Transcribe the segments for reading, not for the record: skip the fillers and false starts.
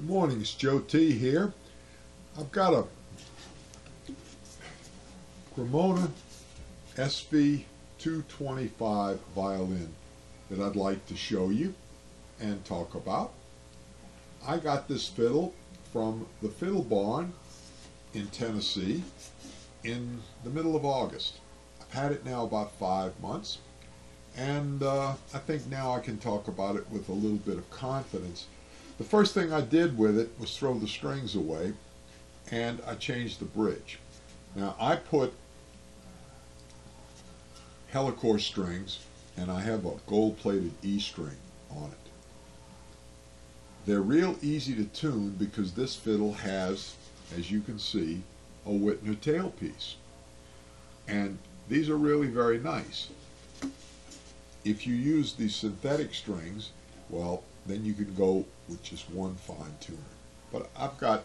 Good morning, it's Joe T here. I've got a Cremona SV225 violin that I'd like to show you and talk about. I got this fiddle from the Fiddle Barn in Tennessee in the middle of August. I've had it now about 5 months, and I think now I can talk about it with a little bit of confidence. The first thing I did with it was throw the strings away, and I changed the bridge. Now I put helicore strings, and I have a gold-plated E string on it. They're real easy to tune because this fiddle has, as you can see, a Whitner tailpiece. And these are really very nice. If you use these synthetic strings, well, then you can go with just one fine tuner. But I've got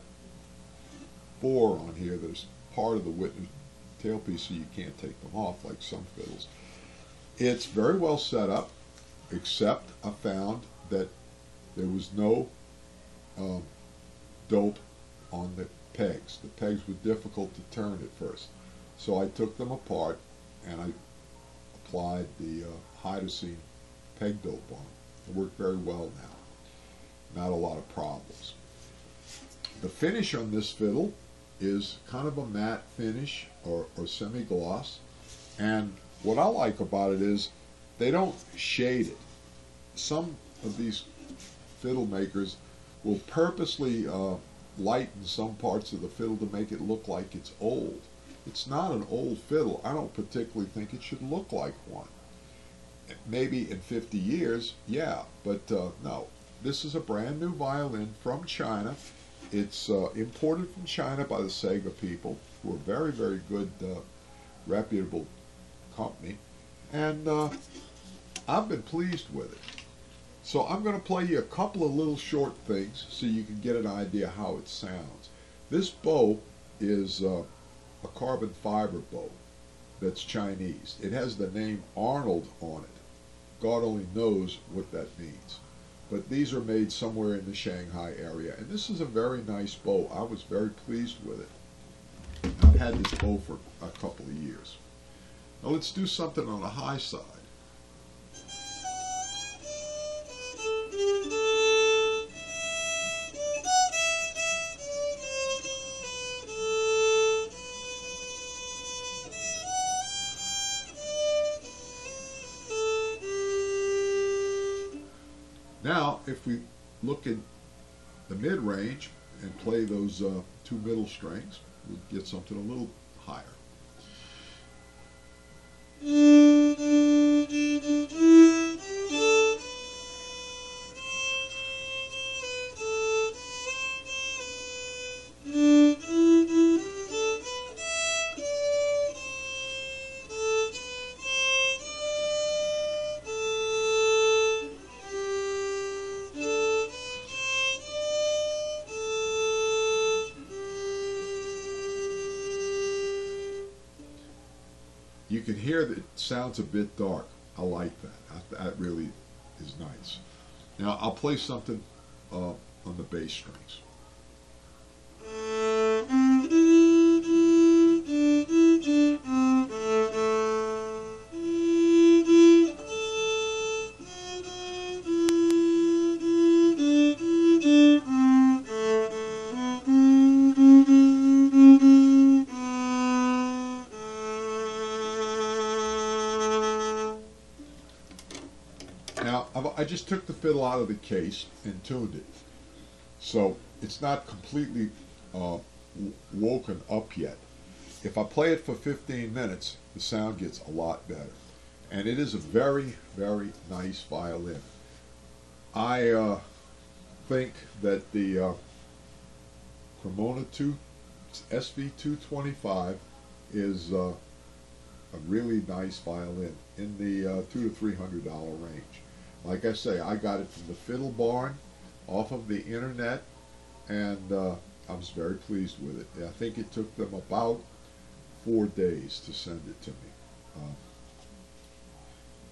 4 on here that is part of the Whitner tailpiece, so you can't take them off like some fiddles. It's very well set up, except I found that there was no dope on the pegs. The pegs were difficult to turn at first. So I took them apart and I applied the hydrazine peg dope on them. It worked very well now. Not a lot of problems. The finish on this fiddle is kind of a matte finish or semi-gloss. And what I like about it is they don't shade it. Some of these fiddle makers will purposely lighten some parts of the fiddle to make it look like it's old. It's not an old fiddle. I don't particularly think it should look like one. Maybe in 50 years, yeah, but no. This is a brand new violin from China. It's imported from China by the Saga people, who are very, very good, reputable company. And I've been pleased with it. So I'm going to play you a couple of little short things so you can get an idea how it sounds. This bow is a carbon fiber bow that's Chinese. It has the name Arnold on it. God only knows what that means. But these are made somewhere in the Shanghai area. And this is a very nice bow. I was very pleased with it. I've had this bow for a couple of years. Now let's do something on the high side. Now, if we look at the mid-range and play those 2 middle strings, we'll get something a little higher. You can hear that it sounds a bit dark. I like that. That really is nice. Now I'll play something on the bass strings. Now, I just took the fiddle out of the case and tuned it. So it's not completely woken up yet. If I play it for 15 minutes, the sound gets a lot better. And it is a very, very nice violin. I think that the Cremona SV225 is a really nice violin in the $200 to $300 range. Like I say, I got it from the Fiddle Barn off of the internet, and I was very pleased with it. I think it took them about 4 days to send it to me.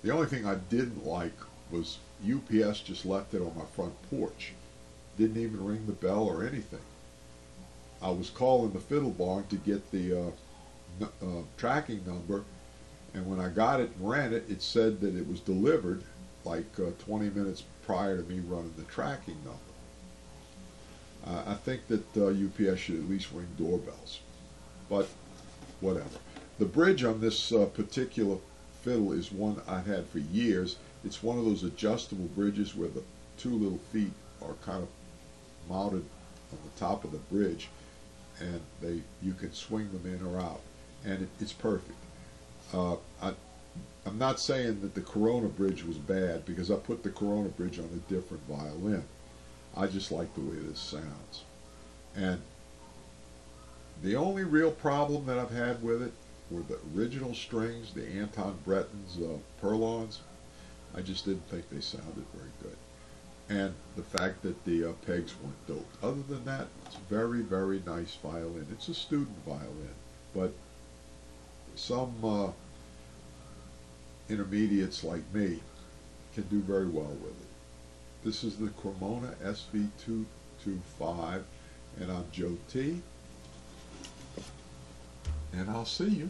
The only thing I didn't like was UPS just left it on my front porch. didn't even ring the bell or anything. I was calling the fiddle barn to get the tracking number, and when I got it and ran it, it said that it was delivered like 20 minutes prior to me running the tracking number. I think that UPS should at least ring doorbells, but whatever. The bridge on this particular fiddle is one I've had for years. It's one of those adjustable bridges where the two little feet are kind of mounted on the top of the bridge, and you can swing them in or out, and it's perfect. I'm not saying that the Cremona bridge was bad, because I put the Cremona bridge on a different violin. I just like the way this sounds. And the only real problem that I've had with it were the original strings, the Anton Bretton's Perlons. I just didn't think they sounded very good. And the fact that the pegs weren't doped. Other than that, it's a very, very nice violin. It's a student violin, but some intermediates like me can do very well with it. This is the Cremona SV225, and I'm Joe T. And I'll see you